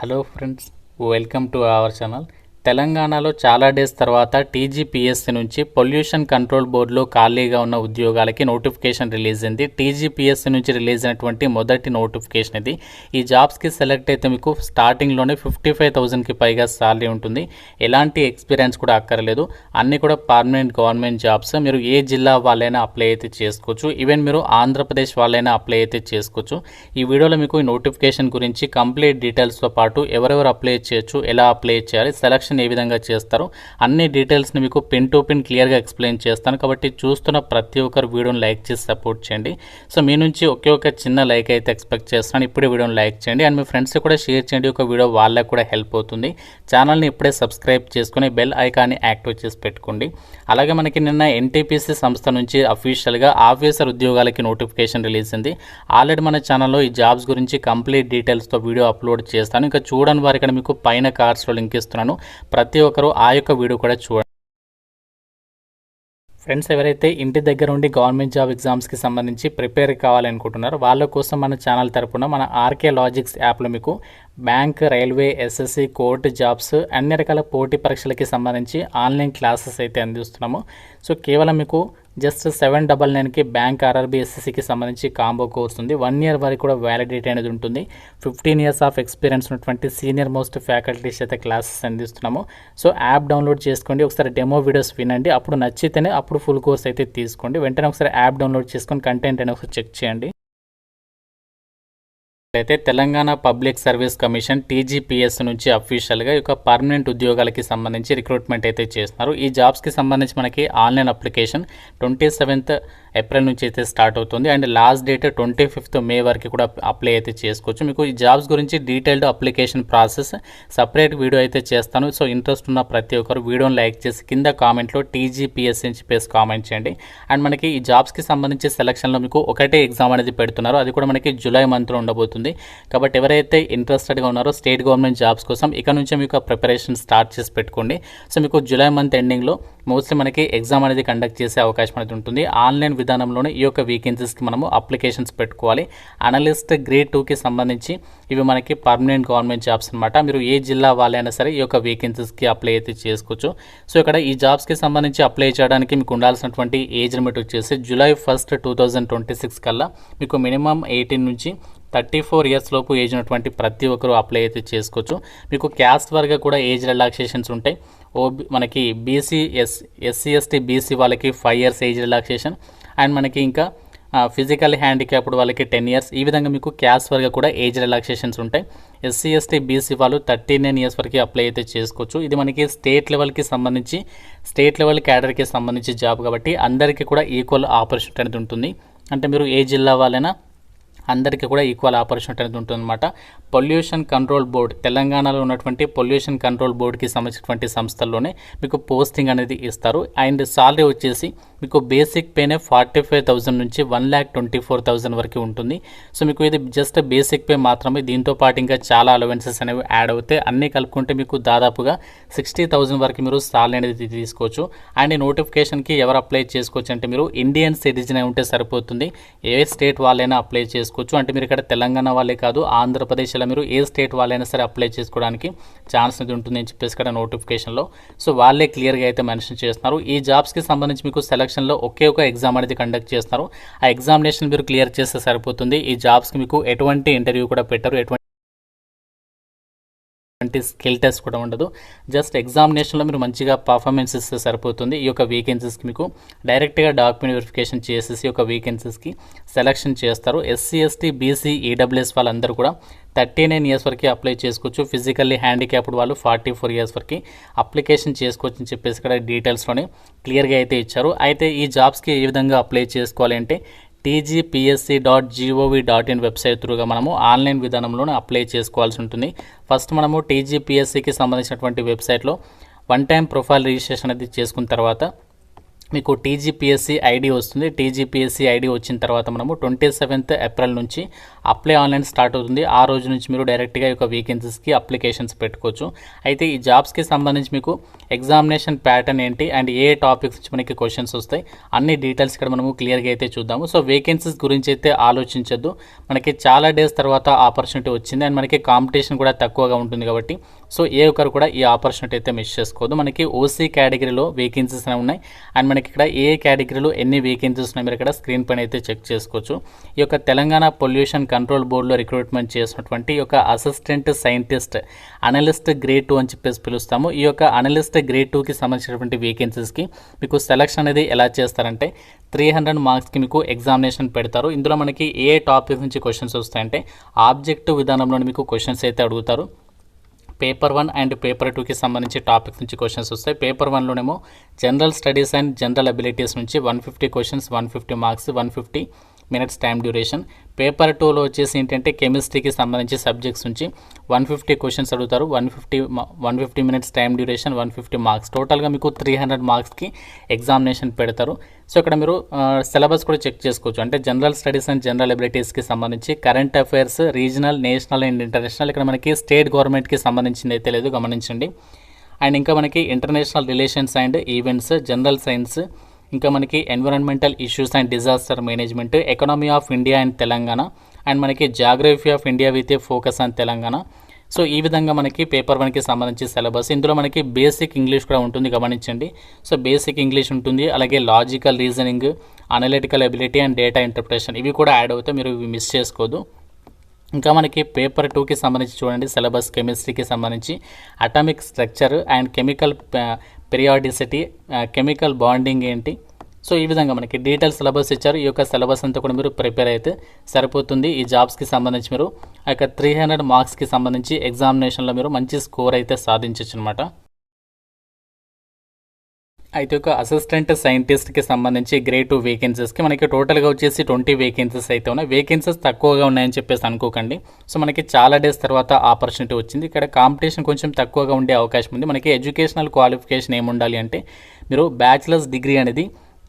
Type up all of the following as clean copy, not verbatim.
Hello friends, welcome to our channel. తెలంగాణలో చాలా days తర్వాత టీజీపీఎస్సీ నుంచి పొల్యూషన్ కంట్రోల్ బోర్డులో ఖాళీగా ఉన్న ఉద్యోగాలకి నోటిఫికేషన్ రిలీజ్ అయింది. టీజీపీఎస్సీ నుంచి రిలీజ్ అయినటువంటి మొదటి నోటిఫికేషన్ ఇది. ఈ జాబ్స్కి సెలెక్ట్ అయితే మీకు స్టార్టింగ్లోనే 55,000కి పైగా సాలరీ ఉంటుంది. ఎలాంటి ఎక్స్పీరియన్స్ కూడా అక్కర్లేదు. అన్నీ కూడా పర్మనెంట్ గవర్నమెంట్ జాబ్స్. మీరు ఏ జిల్లా వాళ్ళైనా అప్లై అయితే చేసుకోవచ్చు. ఈవెన్ మీరు ఆంధ్రప్రదేశ్ వాళ్ళైనా అప్లై అయితే చేసుకోవచ్చు. ఈ వీడియోలో మీకు ఈ నోటిఫికేషన్ గురించి కంప్లీట్ డీటెయిల్స్తో పాటు ఎవరెవరు అప్లై చేయొచ్చు, ఎలా అప్లై చేయాలి, సెలక్షన్ ఏ విధంగా చేస్తారు, అన్ని డీటెయిల్స్ని మీకు పిన్ టు పిన్ క్లియర్గా ఎక్స్ప్లెయిన్ చేస్తాను. కాబట్టి చూస్తున్న ప్రతి ఒక్కరు వీడియోని లైక్ చేసి సపోర్ట్ చేయండి. సో మీ నుంచి ఒకే ఒక చిన్న లైక్ అయితే ఎక్స్పెక్ట్ చేస్తాను. ఇప్పుడే వీడియోని లైక్ చేయండి అండ్ మీ ఫ్రెండ్స్కి కూడా షేర్ చేయండి. ఒక వీడియో వాళ్ళకి కూడా హెల్ప్ అవుతుంది. ఛానల్ని ఇప్పుడే సబ్స్క్రైబ్ చేసుకుని బెల్ ఐకాన్ని యాక్టివేట్ చేసి పెట్టుకోండి. అలాగే మనకి నిన్న ఎన్టీపీసీ సంస్థ నుంచి అఫీషియల్గా ఆఫీసర్ ఉద్యోగాలకి నోటిఫికేషన్ రిలీజ్ అయింది. ఆల్రెడీ మన ఛానల్లో ఈ జాబ్స్ గురించి కంప్లీట్ డీటెయిల్స్తో వీడియో అప్లోడ్ చేస్తాను. ఇంకా చూడని వారి ఇక్కడ మీకు పైన కార్డ్స్లో లింక్ ఇస్తున్నాను. ప్రతి ఒక్కరూ ఆ యొక్క వీడియో కూడా చూడండి. ఫ్రెండ్స్, ఎవరైతే ఇంటి దగ్గర ఉండి గవర్నమెంట్ జాబ్ ఎగ్జామ్స్కి సంబంధించి ప్రిపేర్ కావాలనుకుంటున్నారో వాళ్ళ కోసం మన ఛానల్ తరపున మన ఆర్కే లాజిక్స్ యాప్లో మీకు bank, railway, SSC, court jobs అన్ని రకాల పోటీ పరీక్షలకి సంబంధించి ఆన్లైన్ క్లాసెస్ అయితే అందిస్తున్నాము. సో కేవలం మీకు జస్ట్ 799కి బ్యాంక్, ఆర్ఆర్బీ, ఎస్ఎస్సికి సంబంధించి కాంబో కోర్స్ ఉంది. 1 year వరకు కూడా వ్యాలిడిటీ అనేది ఉంటుంది. 15 years ఆఫ్ ఎక్స్పీరియన్స్ ఉన్నటువంటి సీనియర్ మోస్ట్ ఫ్యాకల్టీస్ అయితే క్లాసెస్ అందిస్తున్నాము. సో యాప్ డౌన్లోడ్ చేసుకోండి, ఒకసారి డెమో వీడియోస్ వినండి, అప్పుడు నచ్చితేనే అప్పుడు ఫుల్ కోర్స్ అయితే తీసుకోండి. వెంటనే ఒకసారి యాప్ డౌన్లోడ్ చేసుకొని కంటెంట్ అనేది ఒకసారి చెక్ చేయండి. అయితే Telangana public service commission TGPS నుంచి అఫీషియల్గా ఈ యొక్క పర్మనెంట్ ఉద్యోగాలకి సంబంధించి రిక్రూట్మెంట్ అయితే చేస్తున్నారు. ఈ జాబ్స్కి సంబంధించి మనకి ఆన్లైన్ అప్లికేషన్ 27th April నుంచి అయితే స్టార్ట్ అవుతుంది and last date 25th May వరకు కూడా అప్లై అయితే చేసుకోవచ్చు. మీకు ఈ జాబ్స్ గురించి detailed application process separate video అయితే చేస్తాను. సో ఇంట్రెస్ట్ ఉన్న ప్రతి ఒక్కరు వీడియోని లైక్ చేసి కింద కామెంట్లో టీజీపీఎస్ అని చెప్పేసి కామెంట్ చేయండి. అండ్ మనకి ఈ జాబ్స్కి సంబంధించి సెలక్షన్లో మీకు ఒకటే ఎగ్జామ్ అనేది పెడుతున్నారు. అది కూడా మనకి జూలై మంత్లో ఉండబోతుంది. కాబట్టి ఎవరైతే ఇంట్రెస్టెడ్గా ఉన్నారో స్టేట్ గవర్నమెంట్ జాబ్స్ కోసం ఇక నుంచే మీకు ప్రిపరేషన్ స్టార్ట్ చేసి పెట్టుకోండి. సో మీకు జూలై మంత్ ఎండింగ్లో మోస్ట్లీ మనకి ఎగ్జామ్ అనేది కండక్ట్ చేసే అవకాశం అనేది ఉంటుంది. ఆన్లైన్ విధానంలోనే ఈ యొక్క వేకెన్సీస్కి మనము అప్లికేషన్స్ పెట్టుకోవాలి. అనలిస్ట్ గ్రేడ్ 2కి సంబంధించి ఇవి మనకి పర్మనెంట్ గవర్నమెంట్ జాబ్స్ అనమాట. మీరు ఏ జిల్లా వాళ్ళైనా సరే ఈ యొక్క వేకెన్సీస్కి అప్లై అయితే చేసుకోవచ్చు. సో ఇక్కడ ఈ జాబ్స్కి సంబంధించి అప్లై చేయడానికి మీకు ఉండాల్సినటువంటి ఏజ్ లిమిట్ వచ్చేసి July 1st, 2026 కల్లా మీకు మినిమం 18 నుంచి 34 years లోపు ఏజ్ ఉన్నటువంటి ప్రతి ఒక్కరు అప్లై అయితే చేసుకోవచ్చు. మీకు క్యాస్ట్ వర్గా కూడా ఏజ్ రిలాక్సేషన్స్ ఉంటాయి. మనకి బీసీ, ఎస్సీ, ఎస్టీ, బీసీ వాళ్ళకి 5 years ఏజ్ రిలాక్సేషన్ అండ్ మనకి ఇంకా ఫిజికల్ హ్యాండిక్యాప్డ్ వాళ్ళకి 10 years. ఈ విధంగా మీకు క్యాస్ట్ వర్గా కూడా ఏజ్ రిలాక్సేషన్స్ ఉంటాయి. ఎస్సీ, ఎస్టీ, బీసీ వాళ్ళు 39 years వరకు అప్లై అయితే చేసుకోవచ్చు. ఇది మనకి స్టేట్ లెవెల్కి సంబంధించి స్టేట్ లెవెల్ క్యాడర్కి సంబంధించి జాబ్ కాబట్టి అందరికీ కూడా ఈక్వల్ ఆపర్చునిటీ అనేది ఉంటుంది. అంటే మీరు ఏ జిల్లా వాళ్ళైనా అందరికీ కూడా ఈక్వల్ ఆపర్చునిటీ అనేది ఉంటుందన్నమాట. పొల్యూషన్ కంట్రోల్ బోర్డ్, తెలంగాణలో ఉన్నటువంటి పొల్యూషన్ కంట్రోల్ బోర్డుకి సంబంధించినటువంటి సంస్థల్లోనే మీకు పోస్టింగ్ అనేది ఇస్తారు. అండ్ సాలరీ వచ్చేసి మీకు బేసిక్ పేనే 45,000 నుంచి 1,24,000 వరకు ఉంటుంది. సో మీకు ఇది జస్ట్ బేసిక్ పే మాత్రమే. దీంతో పాటు ఇంకా చాలా అలవెన్సెస్ అనేవి యాడ్ అవుతాయి. అన్నీ కలుపుకుంటే మీకు దాదాపుగా 60,000 వరకు మీరు సాలరీ అనేది తీసుకోవచ్చు. అండ్ ఈ నోటిఫికేషన్కి ఎవరు అప్లై చేసుకోవచ్చు అంటే మీరు ఇండియన్ సిటిజన్ ఉంటే సరిపోతుంది. ఏ స్టేట్ వాళ్ళైనా అప్లై చేసుకోవచ్చు. అంటే మీరు ఇక్కడ తెలంగాణ వాళ్ళే కాదు, ఆంధ్రప్రదేశ్లో మీరు ఏ స్టేట్ వాళ్ళైనా సరే అప్లై చేసుకోవడానికి ఛాన్స్ అనేది ఉంటుంది అని చెప్పేసి ఇక్కడ నోటిఫికేషన్లో సో వాళ్ళే క్లియర్గా అయితే మెన్షన్ చేస్తున్నారు. ఈ జాబ్స్కి సంబంధించి మీకు సెలక్షన్లో ఒకే ఒక ఎగ్జామ్ అనేది కండక్ట్ చేస్తారు. ఆ ఎగ్జామినేషన్ మీరు క్లియర్ చేస్తే సరిపోతుంది. ఈ జాబ్స్కి మీకు ఎటువంటి ఇంటర్వ్యూ కూడా పెట్టరు, ఎటువంటి స్కిల్ టెస్ట్ కూడా ఉండదు. జస్ట్ ఎగ్జామినేషన్లో మీరు మంచిగా పర్ఫార్మెన్స్ ఇస్తే సరిపోతుంది. ఈ యొక్క వేకెన్సీస్కి మీకు డైరెక్ట్గా డాక్యుమెంట్ వెరిఫికేషన్ చేసేసి ఈ యొక్క వేకెన్సీస్కి సెలక్షన్ చేస్తారు. ఎస్సీ, ఎస్టీ, బీసీ, ఈడబ్ల్యూఎస్ వాళ్ళందరూ కూడా 39 years వరకు అప్లై చేసుకోవచ్చు. ఫిజికల్లీ హ్యాండిక్యాప్డ్ వాళ్ళు 44 years వరకు అప్లికేషన్ చేసుకోవచ్చు అని చెప్పేసి ఇక్కడ డీటెయిల్స్లోనే క్లియర్గా అయితే ఇచ్చారు. అయితే ఈ జాబ్స్కి ఏ విధంగా అప్లై చేసుకోవాలి అంటే tgpsc.gov.in వెబ్సైట్ త్రూగా మనము ఆన్లైన్ విధానంలోనే అప్లై చేసుకోవాల్సి ఉంటుంది. ఫస్ట్ మనము టీజీపీఎస్సీకి సంబంధించినటువంటి వెబ్సైట్లో 1 time ప్రొఫైల్ రిజిస్ట్రేషన్ అనేది చేసుకున్న తర్వాత మీకు టీజీపీఎస్సీ ఐడి వస్తుంది. టీజీపీఎస్సీ ఐడి వచ్చిన తర్వాత మనము 27th ఏప్రిల్ నుంచి అప్లై ఆన్లైన్ స్టార్ట్ అవుతుంది. ఆ రోజు నుంచి మీరు డైరెక్ట్గా ఈ యొక్క వేకెన్సీస్కి అప్లికేషన్స్ పెట్టుకోవచ్చు. అయితే ఈ జాబ్స్కి సంబంధించి మీకు ఎగ్జామినేషన్ ప్యాటర్న్ ఏంటి అండ్ ఏ టాపిక్స్ నుంచి మనకి క్వశ్చన్స్ వస్తాయి అన్ని డీటెయిల్స్ ఇక్కడ మనము క్లియర్గా అయితే చూద్దాము. సో వేకెన్సీస్ గురించి అయితే ఆలోచించద్దు. మనకి చాలా డేస్ తర్వాత ఆపర్చునిటీ వచ్చింది అండ్ మనకి కాంపిటీషన్ కూడా తక్కువగా ఉంటుంది కాబట్టి సో ఏ ఒక్కరు కూడా ఈ ఆపర్చునిటీ అయితే మిస్ చేసుకోవద్దు. మనకి ఓసీ కేటగిరీలో వేకెన్సీస్ ఉన్నాయి అండ్ మనకి ఇక్కడ ఏ కేటగిరీలో ఎన్ని వేకెన్సీస్ ఉన్నాయి మీరు ఇక్కడ స్క్రీన్ పైన అయితే చెక్ చేసుకోవచ్చు. ఈ యొక్క తెలంగాణ పొల్యూషన్ కంట్రోల్ బోర్డులో రిక్రూట్మెంట్ చేసినటువంటి ఈ యొక్క అసిస్టెంట్ సైంటిస్ట్ అనలిస్ట్ గ్రేడ్ 2 అని చెప్పేసి పిలుస్తాము. ఈ యొక్క అనలిస్ట్ గ్రేడ్ 2కి సంబంధించినటువంటి వేకెన్సీస్కి మీకు సెలక్షన్ అనేది ఎలా చేస్తారంటే 300 మార్క్స్కి మీకు ఎగ్జామినేషన్ పెడతారు. ఇందులో మనకి ఏ టాపిక్ నుంచి క్వశ్చన్స్ వస్తాయంటే ఆబ్జెక్టివ్ విధానంలో మీకు క్వశ్చన్స్ అయితే అడుగుతారు. పేపర్ 1 అండ్ పేపర్ 2కి సంబంధించి టాపిక్స్ నుంచి క్వశ్చన్స్ వస్తాయి. పేపర్ 1లోనేమో general studies and general abilities నుంచి 150 questions, 150 marks, 150 minutes time duration. Paper 2లో వచ్చేసి ఏంటంటే కెమిస్ట్రీకి సంబంధించి సబ్జెక్ట్స్ నుంచి 150 క్వశ్చన్స్ అడుగుతారు, 150 మినిట్స్ టైం డ్యూరేషన్, 150 మార్క్స్. టోటల్గా మీకు 300 మార్క్స్కి ఎగ్జామినేషన్ పెడతారు. సో ఇక్కడ మీరు సిలబస్ కూడా చెక్ చేసుకోవచ్చు. అంటే జనరల్ స్టడీస్ అండ్ జనరల్ అబిలిటీస్కి సంబంధించి current affairs, regional, national and international. ఇక్కడ మనకి స్టేట్ గవర్నమెంట్కి సంబంధించింది అయితే లేదు, గమనించండి. అండ్ ఇంకా మనకి international relations and events, general science, ఇంకా మనకి environmental issues and disaster management, economy of India and Telangana, and మనకి geography of India with a focus on Telangana. So ఈ విధంగా మనకి పేపర్ 1కి సంబంధించి సిలబస్. ఇందులో మనకి బేసిక్ ఇంగ్లీష్ కూడా ఉంటుంది, గమనించండి. సో బేసిక్ ఇంగ్లీష్ ఉంటుంది, అలాగే logical reasoning, analytical ability and data interpretation ఇవి కూడా యాడ్ అవుతాయి, మీరు ఇవి మిస్ చేసుకోవద్దు. ఇంకా మనకి పేపర్ 2కి సంబంధించి చూడండి సిలబస్. కెమిస్ట్రీకి సంబంధించి atomic structure and chemical periodicity, chemical bonding ఏంటి, సో ఈ విధంగా మనకి డీటెయిల్ సిలబస్ ఇచ్చారు. ఈ యొక్క సిలబస్ అంతా కూడా మీరు ప్రిపేర్ అయితే సరిపోతుంది. ఈ జాబ్స్కి సంబంధించి మీరు ఆ యొక్క 300 మార్క్స్కి సంబంధించి ఎగ్జామినేషన్లో మీరు మంచి స్కోర్ అయితే సాధించవచ్చు అనమాట. అయితే ఒక అసిస్టెంట్ సైంటిస్ట్కి సంబంధించి గ్రేడ్ 2 వేకెన్సీస్కి మనకి టోటల్గా వచ్చేసి 20 వేకెన్సీస్ అయితే ఉన్నాయి. వేకెన్సీస్ తక్కువగా ఉన్నాయని చెప్పేసి అనుకోకండి. సో మనకి చాలా డేస్ తర్వాత ఆపర్చునిటీ వచ్చింది. ఇక్కడ కాంపిటీషన్ కొంచెం తక్కువగా ఉండే అవకాశం ఉంది. మనకి ఎడ్యుకేషనల్ క్వాలిఫికేషన్ ఏముండాలి అంటే మీరు బ్యాచిలర్స్ డిగ్రీ అనేది,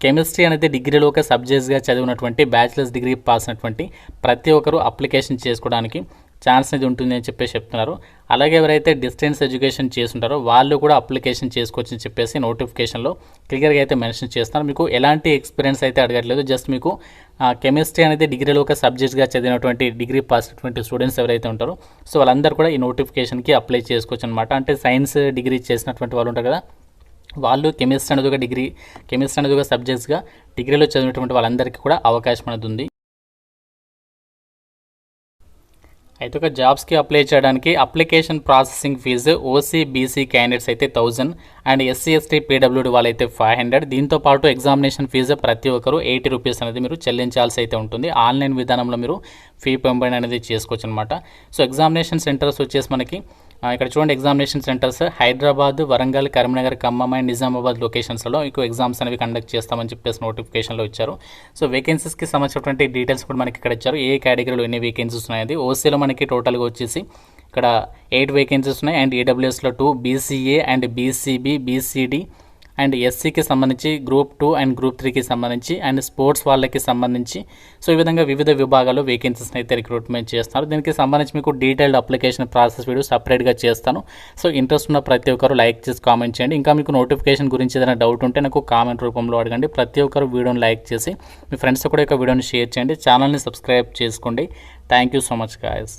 కెమిస్ట్రీ అనేది డిగ్రీలో ఒక సబ్జెక్ట్స్గా చదివినటువంటి బ్యాచిలర్స్ డిగ్రీ పాస్ అయినటువంటి ప్రతి ఒక్కరు అప్లికేషన్ చేసుకోవడానికి ఛాన్స్ అనేది ఉంటుంది అని చెప్పేసి చెప్తున్నారు. అలాగే ఎవరైతే డిస్టెన్స్ ఎడ్యుకేషన్ చేస్తుంటారో వాళ్ళు కూడా అప్లికేషన్ చేసుకోవచ్చు అని చెప్పేసి నోటిఫికేషన్లో క్లియర్గా అయితే మెన్షన్ చేస్తున్నారు. మీకు ఎలాంటి ఎక్స్పీరియన్స్ అయితే అడగట్లేదు, జస్ట్ మీకు కెమిస్ట్రీ అనేది డిగ్రీలో ఒక సబ్జెక్ట్గా చదివినటువంటి డిగ్రీ పాస్ అయినటువంటి స్టూడెంట్స్ ఎవరైతే ఉంటారో సో వాళ్ళందరూ కూడా ఈ నోటిఫికేషన్కి అప్లై చేసుకోవచ్చు అనమాట. అంటే సైన్స్ డిగ్రీ చేసినటువంటి వాళ్ళు ఉంటారు కదా, వాళ్ళు కెమిస్ట్రీ అనేది ఒక సబ్జెక్ట్స్గా డిగ్రీలో చదివినటువంటి వాళ్ళందరికీ కూడా అవకాశం అనేది ఉంది. అయితే ఒక జాబ్స్కి అప్లై చేయడానికి application processing fee OC BC candidates అయితే 1000 అండ్ ఎస్సీ ఎస్టీ పీడబ్ల్యూడీ వాళ్ళైతే 500. దీంతో పాటు ఎగ్జామినేషన్ ఫీజు ప్రతి ఒక్కరు 80 రూపీస్ అనేది మీరు చెల్లించాల్సి అయితే ఉంటుంది. ఆన్లైన్ విధానంలో మీరు ఫీ పంపిణీ అనేది చేసుకోవచ్చు అనమాట. సో ఎగ్జామినేషన్ సెంటర్స్ వచ్చేసి మనకి ఇక్కడ చూడండి, examination centres Hyderabad, Warangal, Karimnagar, Khammam and Nizamabad లొకేషన్స్లో మీకు ఎగ్జామ్స్ అనేవి కండక్ట్ చేస్తామని చెప్పేసి నోటిఫికేషన్లో ఇచ్చారు. సో వేకెన్సీస్కి సంబంధించినటువంటి డీటెయిల్స్ కూడా మనకి ఇక్కడ ఇచ్చారు. ఏ కేటగిరీలో ఎన్ని వేకెన్సీస్ ఉన్నాయని. ఓసీలో మనకి టోటల్గా వచ్చేసి ఇక్కడ 8 వేకెన్సీస్ ఉన్నాయి అండ్ ఈడబ్ల్యూఎస్లో 2, BCA and BCB, BCD and ఎస్సీకి సంబంధించి గ్రూప్ 2 అండ్ గ్రూప్ 3కి సంబంధించి అండ్ స్పోర్ట్స్ వాళ్ళకి సంబంధించి సో ఈ విధంగా వివిధ విభాగాల్లో వేకెన్సీస్ని అయితే రిక్రూట్మెంట్ చేస్తున్నారు. దీనికి సంబంధించి మీకు డీటెయిల్డ్ అప్లికేషన్ ప్రాసెస్ వీడియో సపరేట్గా చేస్తాను. సో ఇంట్రెస్ట్ ఉన్న ప్రతి ఒక్కరు లైక్ చేసి కామెంట్ చేయండి. ఇంకా మీకు నోటిఫికేషన్ గురించి ఏదైనా డౌట్ ఉంటే నాకు కామెంట్ రూపంలో అడగండి. ప్రతి ఒక్కరు వీడియోని లైక్ చేసి మీ ఫ్రెండ్స్ కూడా ఒక వీడియోని షేర్ చేయండి. ఛానల్ని సబ్స్క్రైబ్ చేసుకోండి. Thank you so much guys.